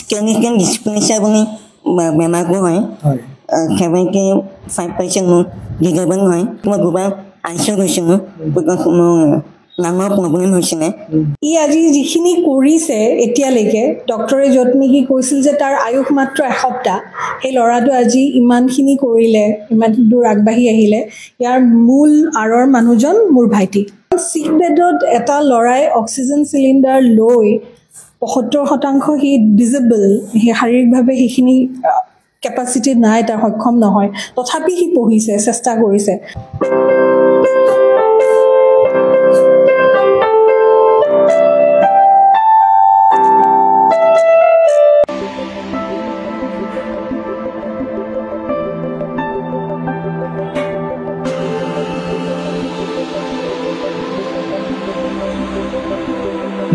clinical ডিছপ্লেচিয়া বুলি বেমাৰটো হয় সেনেকৈ 5% মোৰ ডিলেভাৰী হয় মই দুবাৰ আইচিউ গৈছিলোঁ মোৰ ডাঙৰ প্ৰব্লেম হৈছিলে ই আজি যিখিনি কৰিছে এতিয়ালৈকে ডক্টৰে য'ত নেকি কৈছিল যে তাৰ আয়ুস মাত্ৰ এসপ্তাহ সেই ল'ৰাটো আজি ইমানখিনি কৰিলে ইমান দূৰ আগবাঢ়ি আহিলে ইয়াৰ মূল আঁৰৰ মানুহজন মোৰ ভাইটি চিক বেডত এটা ল'ৰাই অক্সিজেন চিলিণ্ডাৰ লৈ ৭৫% সি ডিজেবল সি শাৰীৰিকভাৱে সেইখিনি কেপাচিটি নাই তাৰ সক্ষম নহয় তথাপি সি পঢ়িছে চেষ্টা কৰিছে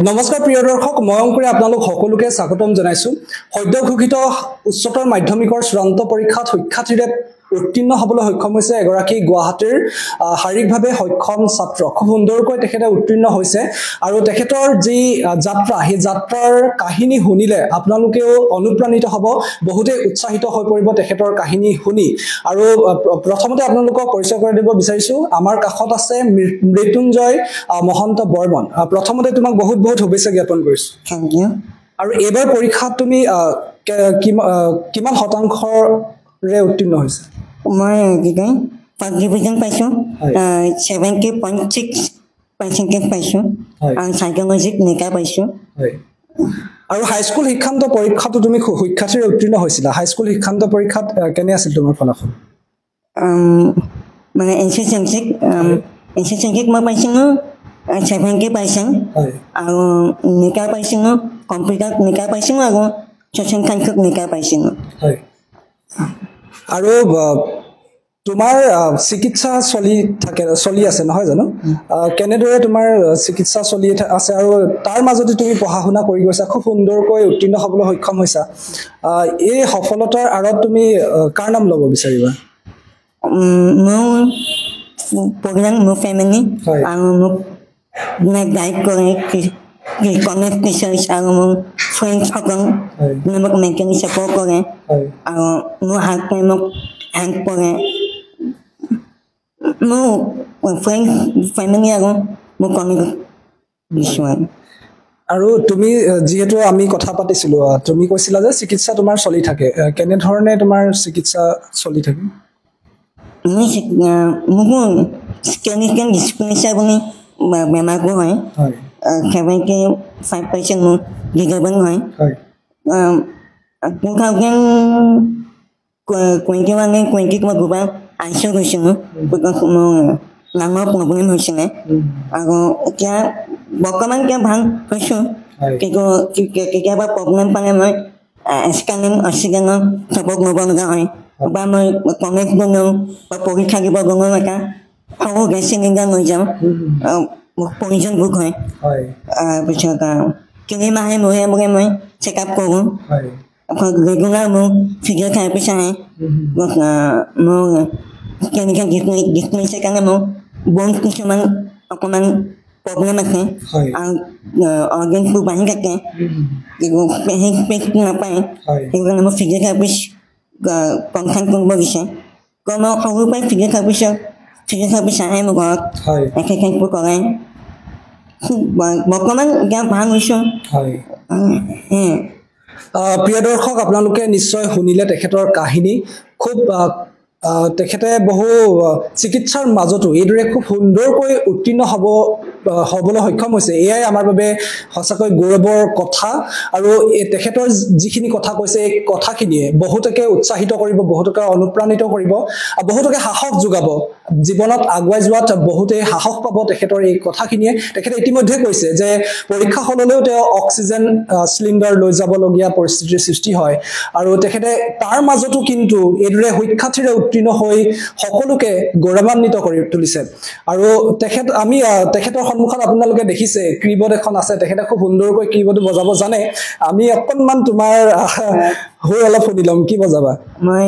নমস্কাৰ প্ৰিয় দৰ্শক মই অংকুৰে আপোনালোক সকলোকে স্বাগতম জনাইছো সদ্য ঘোষিত উচ্চতৰ মাধ্যমিকৰ চূড়ান্ত পৰীক্ষাত শিক্ষাৰ্থীৰে উত্তীৰ্ণ হ'বলৈ সক্ষম হৈছে এগৰাকী গুৱাহাটীৰ শাৰীৰিকভাৱে সক্ষম ছাত্ৰ খুব সুন্দৰকৈ তেখেতে উত্তীৰ্ণ হৈছে আৰু তেখেতৰ যি যাত্ৰা সেই যাত্ৰাৰ কাহিনী শুনিলে আপোনালোকেও অনুপ্ৰাণিত হ'ব বহুতে উৎসাহিত হৈ পৰিব তেখেতৰ কাহিনী শুনি আৰু প্ৰথমতে আপোনালোকক পৰিচয় কৰি দিব বিচাৰিছো আমাৰ কাষত আছে মৃত্যুঞ্জয় মহন্ত বৰ্মন প্ৰথমতে তোমাক বহুত বহুত শুভেচ্ছা জ্ঞাপন কৰিছো থেংক ইউ আৰু এবাৰ পৰীক্ষাত তুমি কিমান শতাংশৰে উত্তীৰ্ণ হৈছে মই কি কয় ফাৰ্ষ্ট ডিভিজন পাইছোঁ 70.6% পাইছোঁ আৰু চাইক'লজিত নেকা পাইছোঁ আৰু হাইস্কুল শিক্ষান্ত পৰীক্ষাটো তুমি শিক্ষাৰ্থীৰে উত্তীৰ্ণ হৈছিলা হাইস্কুল শিক্ষান্ত পৰীক্ষাত কেনে আছিল তোমাৰ ফলাফল মানে এনচিচিক মই পাইছিলোঁ 70% আৰু নেকা পাইছিলোঁ কম্পিউটাৰত নেকা পাইছিলোঁ আৰু ছ'চিয়েল সায়েন্সত নেকা পাইছিলোঁ আৰু তোমাৰ চিকিৎসা চলি আছে নহয় জানো কেনেদৰে তোমাৰ চিকিৎসা চলি আছে আৰু তাৰ মাজতে তুমি পঢ়া শুনা কৰি গৈছা খুব সুন্দৰকৈ উত্তীৰ্ণ হ'বলৈ সক্ষম হৈছা এই সফলতাৰ আঁৰত তুমি কাৰ নাম ল'ব বিচাৰিবা মোৰ পৰিয়াল মোৰ ফেমিলি আৰু মোক গাইড কৰে কলেজ টিচাৰ্ছ আৰু মোৰ ফ্ৰেণ্ডছসকল মোক মেণ্টেলি ছাপৰ্ট কৰে আৰু মোৰ হাজবেণ্ডে মোক হেল্প কৰে মোৰ ফ্ৰেণ্ড ফেমিলি আৰু মোৰ কলেজত দিছোঁ আৰু তুমি যিহেতু আমি কথা পাতিছিলোঁ তুমি কৈছিলা যে চিকিৎসা তোমাৰ চলি থাকে কেনেধৰণে তোমাৰ চিকিৎসা চলি থাকে মোৰ ক্লিনিকেল ডিছপ্লেচিয়া বুলি বেমাৰটো হয় সেনেকৈ 5% মোৰ ডিলেভাৰী হয় 2021-22 মই দুবাৰ আইচিউ গৈছিলোঁ মোৰ ডাঙৰ প্ৰব্লেম হৈছিলে আৰু এতিয়া বৰ্তমান এতিয়া ভাল হৈছোঁ কিন্তু কেতিয়াবা প্ৰব্লেম পালে মই স্কেনিং অক্সিজেনৰ চাপৰ্ট ল'ব লগা হয় বা মই কলেজ গ'লেও বা পৰীক্ষা দিব গ'লেও এটা সৰু গেছ চিলিণ্ডাৰ লৈ যাওঁ প্ৰয়োজন ভোগ হয় পিছত 3 মাহে মূৰে মূৰে মই চেকআপ কৰোঁ ৰেগুলাৰ মোৰ ফিজিঅ'থেৰাপিষ্ট আহে মোৰ ক্লিনিকেল ডিছপ্লেচিয়াৰ কাৰণে মোৰ ব'ন্স কিছুমান অকণমান প্ৰব্লেম আছে আৰু অৰ্গেনছবোৰ বাঢ়ি থাকে সেই স্পেচটো নাপায় সেইকাৰণে মোৰ ফিজিঅ'থেৰাপিষ্ট কনচাল্ট কৰিব বিচাৰে কাৰণ মই সৰুৰ পৰাই ফিজিঅ'থেৰাপিষ্ট আহে মোৰ ঘৰত এক্সাৰচাইজবোৰ কৰাই বৰ্তমান এতিয়া ভাল হৈছোঁ প্ৰিয় দৰ্শক আপোনালোকে নিশ্চয় শুনিলে তেখেতৰ কাহিনী খুব তেখেতে বহু চিকিৎসাৰ মাজতো এইদৰে খুব সুন্দৰকৈ উত্তীৰ্ণ হ'বলৈ সক্ষম হৈছে এয়াই আমাৰ বাবে সঁচাকৈ গৌৰৱৰ কথা আৰু তেখেতৰ যিখিনি কথা কৈছে এই কথাখিনিয়ে বহুতকে উৎসাহিত কৰিব বহুতকে অনুপ্ৰাণিত কৰিব বহুতকে সাহস যোগাব জীৱনত আগুৱাই যোৱাত বহুতে সাহস পাব তেখেতৰ এই কথাখিনিয়ে তেখেতে ইতিমধ্যে কৈছে যে পৰীক্ষা হললৈও তেওঁ অক্সিজেন চিলিণ্ডাৰ লৈ যাবলগীয়া পৰিস্থিতিৰ সৃষ্টি হয় আৰু তেখেতে তাৰ মাজতো কিন্তু এইদৰে শিক্ষাৰ্থীৰে উত্তীৰ্ণ হৈ সকলোকে গৌৰৱান্বিত কৰি তুলিছে আৰু তেখেতৰ সন্মুখত আপোনালোকে দেখিছে কিবৰ্ড এখন আছে তেখেতে খুব সুন্দৰকৈ কিবৰ্ড বজাব জানে আমি অকণমান তোমাৰ হৈ অলপ শুনি ল'ম কি বজাবা মই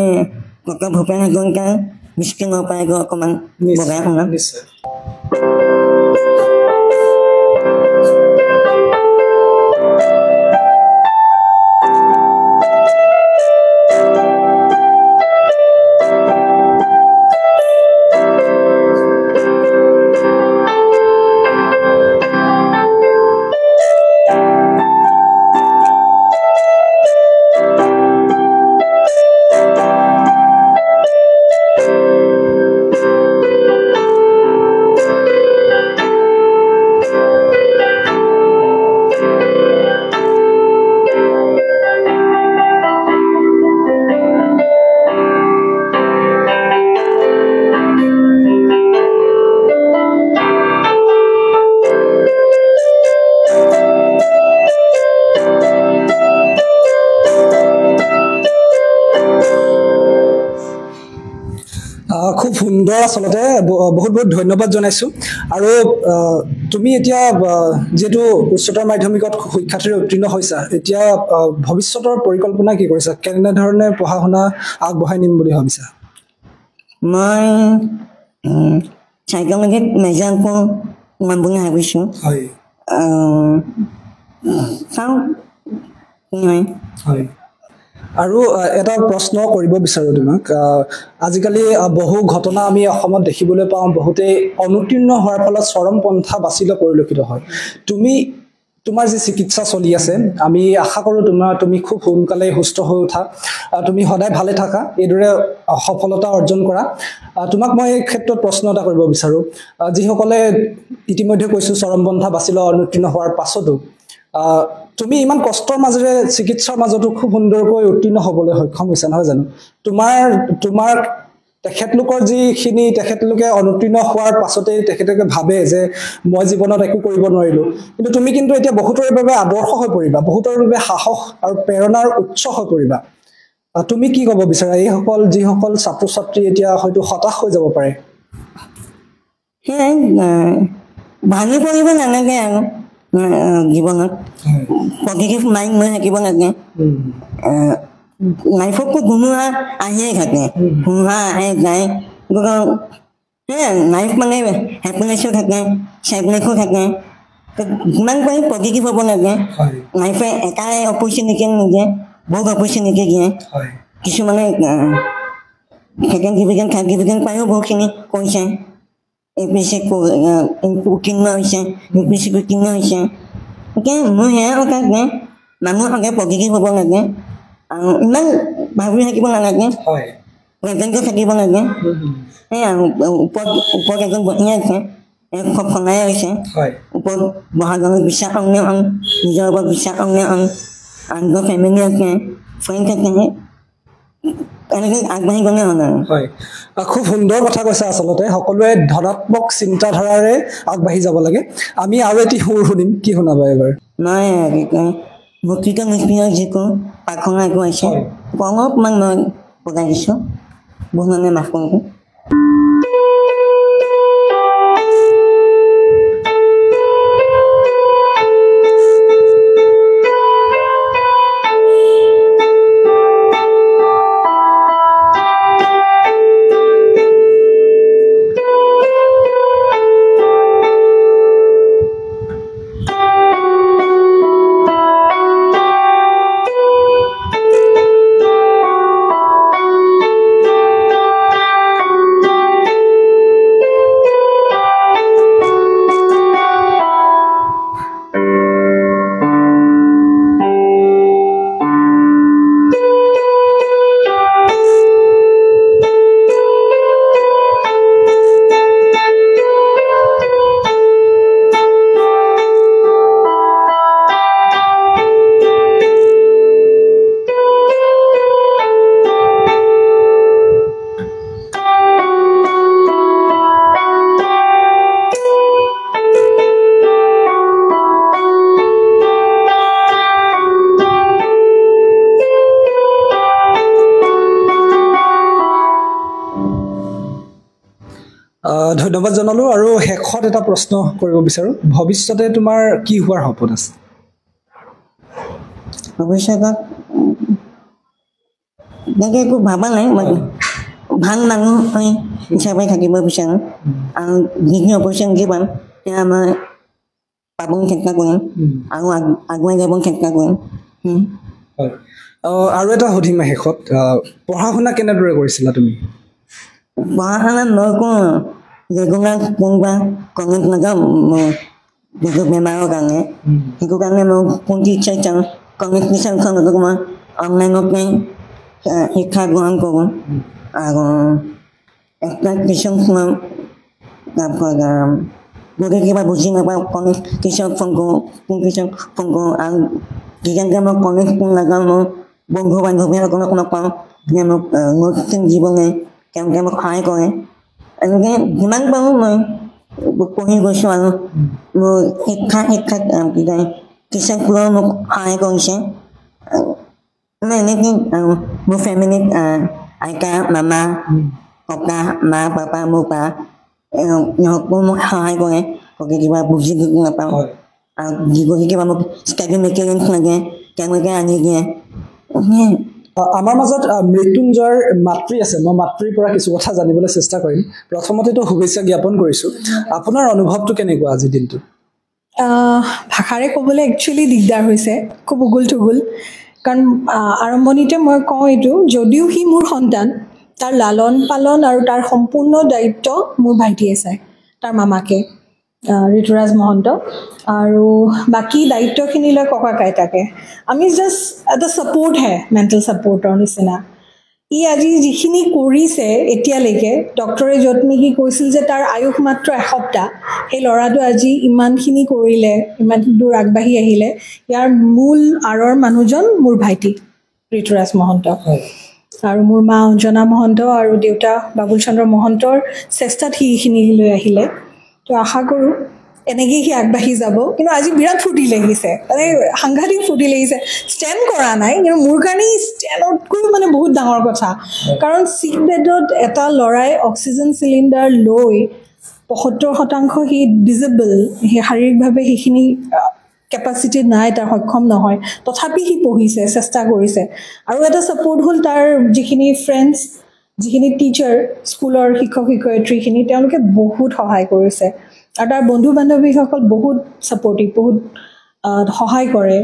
ভূপেন হাজৰিকাৰ মিষ্টিঙৰ পৰা অকণমান বজাই শুনাম নিশ্চয় সুন্দৰ আসলতে বহুত বহুত ধন্যবাদ জনাইছো আৰু তুমি এতিয়া যেটো উচ্চতৰ মাধ্যমিকত শিক্ষাৰ্থীৰ উত্তীৰ্ণ হৈছা এতিয়া ভৱিষ্যতৰ পৰিকল্পনা কি কৰিছা কেনে ধৰণে পঢ়া শুনা আগবঢ়াই নিম বুলি ভাবিছা মই সাইকোলজিত মেজৰ কৰিম বুলি ভাবিছো হয় হয় আৰু এটা প্ৰশ্ন কৰিব বিচাৰো তোমাক আজিকালি বহু ঘটনা আমি অসমত দেখিবলৈ পাওঁ বহুতে অনুত্তীৰ্ণ হোৱাৰ ফলত চৰম পন্থা বাচিল পৰিলক্ষিত হয় তোমাৰ যে চিকিৎসা চলি আছে আমি আশা কৰো তুমি খুব সোনকালে সুস্থ হৈ উঠা তুমি সদায় ভালে থাকা এদৰে সফলতা অৰ্জন কৰা তোমাক মই এই ক্ষেত্ৰত প্ৰশ্ন এটা কৰিব বিচাৰো যিসকলে ইতিমধ্যে কৈছো চৰম পন্থা বাচিল অনুত্তীৰ্ণ হোৱাৰ পাছতো তুমি ইমান কষ্টৰ মাজেৰে চিকিৎসাৰ মাজতো খুব সুন্দৰকৈ উত্তীৰ্ণ হ'বলৈ সক্ষম হৈছা নহয় জানো তোমাৰ তেখেতলোকৰ যিখিনি তেখেতলোকে অনুত্তীৰ্ণ হোৱাৰ পাছতে তেখেতলোকে ভাবে যে মই জীৱনত একো কৰিব নোৱাৰিলো কিন্তু তুমি কিন্তু এতিয়া বহুতৰ বাবে আদৰ্শ হৈ পৰিবা বহুতৰ বাবে সাহস আৰু প্ৰেৰণাৰ উৎস হৈ পৰিবা তুমি কি ক'ব বিচাৰা এইসকল যিসকল ছাত্ৰ ছাত্ৰী এতিয়া হয়তো হতাশ হৈ যাব পাৰে ভাঙি পৰিব নালাগে আৰু জীৱনত পজিটিভ মাইণ্ড লৈ থাকিব লাগে লাইফততো ধুমুহা আহিয়ে থাকে ধুমুহা আহে যায় লাইফ মানে হেপিনেছো থাকে চেডনেছো থাকে যিমান পাৰি পজিটিভ হ'ব লাগে লাইফে এটাই অপৰচুনিটি নিদিয়ে বহুত অপৰচুনিটি দিয়ে কিছুমানে ছেকেণ্ড ডিভিজন থাৰ্ড ডিভিজন পায়ো বহুতখিনি কৰিছে APC উত্তীৰ্ণ হৈছে UPC উত্তীৰ্ণ হৈছে এতিয়া মোৰ সেয়া কথা যে মানুহ সদায় পজিটিভ হ'ব লাগে আৰু ইমান ভাবি থাকিব নালাগে প্ৰেজেণ্টত থাকিব লাগে সেয়া ওপৰত এজন বহি আছে খুব খনাই হৈছে ওপৰত বহাজনৰ বিশ্বাস অন্য নিজৰ ওপৰত বিশ্বাস অন্য আনজন ফেমিলি আছে ফ্ৰেণ্ড আছে এনেকৈ আগবাঢ়ি গ'লে হ'ল আৰু হয় খুব সুন্দৰ কথা কৈছা আসলতে সকলোৱে ধনাত্মক চিন্তাধাৰাৰে আগবাঢ়ি যাব লাগে আমি আৰু এটি সুৰ শুনিম কি শুনাবা এবাৰ মই ভক্তিত নিষ্ক্ৰিয় যিটো প্ৰাৰ্থনা একো আছে অলপমান মই বজাই দিছোঁ বহু মানে মাফ কৰিব ধন্যবাদ জনালো আৰু শেষত এটা প্ৰশ্ন কৰিব বিচাৰো ভৱিষ্যতে তোমাৰ কি হোৱাৰ সপোন আছে ভৱিষ্যতত এনেকৈ একো ভাবা নাই মই ভাল মানুহ হিচাপে থাকিব বিচাৰোঁ আৰু যিখিনি অপৰচুনিটি পাম সেয়া মই পাবলৈ চেষ্টা কৰিম আৰু আগুৱাই যাব চেষ্টা কৰিম আৰু এটা সুধিম শেষত পঢ়া শুনা কেনেদৰে কৰিছিলা তুমি পঢ়া শুনা মই কওঁ ৰেগুলাৰ কোনোবা কলেজ নাযাওঁ মই যিটো বেমাৰৰ কাৰণে সেইটো কাৰণে মই কোন টিচাৰ চাওঁ কলেজ টিচাৰখন নতুন মই অনলাইনতে শিক্ষা গ্ৰহণ কৰোঁ আৰু একটা টিউশ্যন মই তাৰপৰা যদি কিবা বুজি নাপাওঁ কলেজ টিচাৰক ফোন কৰোঁ কোন টিচাৰক ফোন কৰোঁ আৰু যেতিয়ালৈকে মই কলেজ স্কুল নাযাওঁ মই বন্ধু বান্ধৱীসকলক লগ পাওঁ যে মোক নোটছ দিবলৈ তেওঁলোকে মোক সহায় কৰে এনেকৈ যিমান পাৰোঁ মই পঢ়ি গৈছোঁ আৰু মোৰ শিক্ষাত কি কয় টিচাৰবোৰেও মোক সহায় কৰিছে এনেকৈ আৰু মোৰ ফেমিলিত আইতা মামা ককা মা পাপা মোৰ পা মোক সহায় কৰে কিবা বুজি নাপাওঁ আৰু যিগৰাকী কিবা মোক ষ্টাডি মেটেৰিয়েলছ লাগে তেওঁলোকে আনি দিয়ে আমাৰ মাজত মৃত্যুঞ্জয়ৰ মাতৃ আছে মই মাতৃৰ পৰা কিছু কথা জানিবলৈ চেষ্টা কৰিম প্ৰথমতেতো শুভেচ্ছা জ্ঞাপন কৰিছোঁ আপোনাৰ অনুভৱটো কেনেকুৱা আজি দিনটো ভাষাৰে ক'বলৈ একচুৱেলি দিগদাৰ হৈছে খুব উগুল থুগুল কাৰণ আৰম্ভণিতে মই কওঁ এইটো যদিও সি মোৰ সন্তান তাৰ লালন পালন আৰু তাৰ সম্পূৰ্ণ দায়িত্ব মোৰ ভাইটিয়ে চায় তাৰ মামাকে ঋতুৰাজ মহন্ত আৰু বাকী দায়িত্বখিনি লৈ ককা কাইতাকে আমি জাষ্ট এটা ছাপোৰ্ট হে মেণ্টেল ছাপোৰ্টৰ নিচিনা ই আজি যিখিনি কৰিছে এতিয়ালৈকে ডক্টৰে য'ত নেকি কৈছিল যে তাৰ আয়ুস মাত্ৰ এসপ্তাহ সেই ল'ৰাটো আজি ইমানখিনি কৰিলে ইমান দূৰ আগবাঢ়ি আহিলে ইয়াৰ মূল আঁৰৰ মানুহজন মোৰ ভাইটি ঋতুৰাজ মহন্ত আৰু মোৰ মা অঞ্জনা মহন্ত আৰু দেউতা বাবুল চন্দ্ৰ মহন্তৰ চেষ্টাত সিখিনি লৈ আহিলে তো আশা কৰোঁ এনেকৈ সি আগবাঢ়ি যাব কিন্তু আজি বিৰাট ফূৰ্তি লাগিছে মানে সাংঘাতিক ফূৰ্তি লাগিছে ষ্টেণ্ড কৰা নাই কিন্তু মোৰ কাৰণে ষ্টেণ্ডতকৈ মানে বহুত ডাঙৰ কথা কাৰণ চিক বেডত এটা ল'ৰাই অক্সিজেন চিলিণ্ডাৰ লৈ ৭৫% সি ডিজেবল সি শাৰীৰিকভাৱে সেইখিনি কেপাচিটি নাই তাৰ সক্ষম নহয় তথাপি সি পঢ়িছে চেষ্টা কৰিছে আৰু এটা ছাপোৰ্ট হ'ল তাৰ যিখিনি ফ্ৰেণ্ডছ যিখিনি টিচাৰ স্কুলৰ শিক্ষক শিক্ষয়িত্ৰীখিনি তেওঁলোকে বহুত সহায় কৰিছে আৰু তাৰ বন্ধু বান্ধৱীসকল বহুত ছাপৰ্টিভ বহুত সহায় কৰে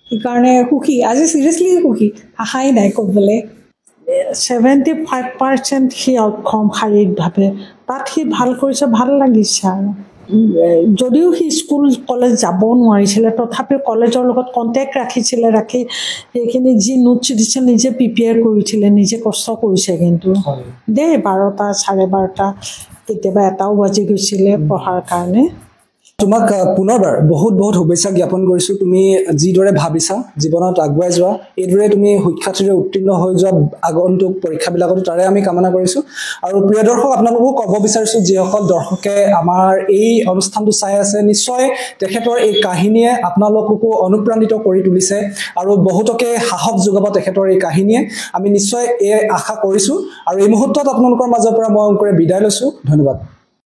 সেইকাৰণে সুখী আজি চিৰিয়াছলি সুখী আশাই নাই ক'বলৈ 75% সি অক্ষম শাৰীৰিকভাৱে তাত সি ভাল কৰিছে ভাল লাগিছে আৰু যদিও সি স্কুল কলেজ যাব নোৱাৰিছিলে তথাপিও কলেজৰ লগত কণ্টেক্ট ৰাখিছিলে ৰাখি সেইখিনি যি নোটছ দিছে নিজে প্ৰিপেয়াৰ কৰিছিলে নিজে কষ্ট কৰিছে কিন্তু দেই 12টা 12:30 কেতিয়াবা এটাও বাজি গৈছিলে পঢ়াৰ কাৰণে তোমাক পুনৰবাৰ বহুত বহুত শুভেচ্ছা জ্ঞাপন কৰিছোঁ তুমি যিদৰে ভাবিছা জীৱনত আগুৱাই যোৱা এইদৰে তুমি সুখ্যাতিৰে উত্তীৰ্ণ হৈ যোৱা আগন্তুক পৰীক্ষাবিলাকতো তাৰে আমি কামনা কৰিছোঁ আৰু প্ৰিয় দৰ্শক আপোনালোকো ক'ব বিচাৰিছোঁ যিসকল দৰ্শকে আমাৰ এই অনুষ্ঠানটো চাই আছে নিশ্চয় তেখেতৰ এই কাহিনীয়ে আপোনালোককো অনুপ্ৰাণিত কৰি তুলিছে আৰু বহুতকে সাহস যোগাব তেখেতৰ এই কাহিনীয়ে আমি নিশ্চয় এই আশা কৰিছোঁ আৰু এই মুহূৰ্তত আপোনালোকৰ মাজৰ পৰা মই অংকুৰে বিদায় লৈছোঁ ধন্যবাদ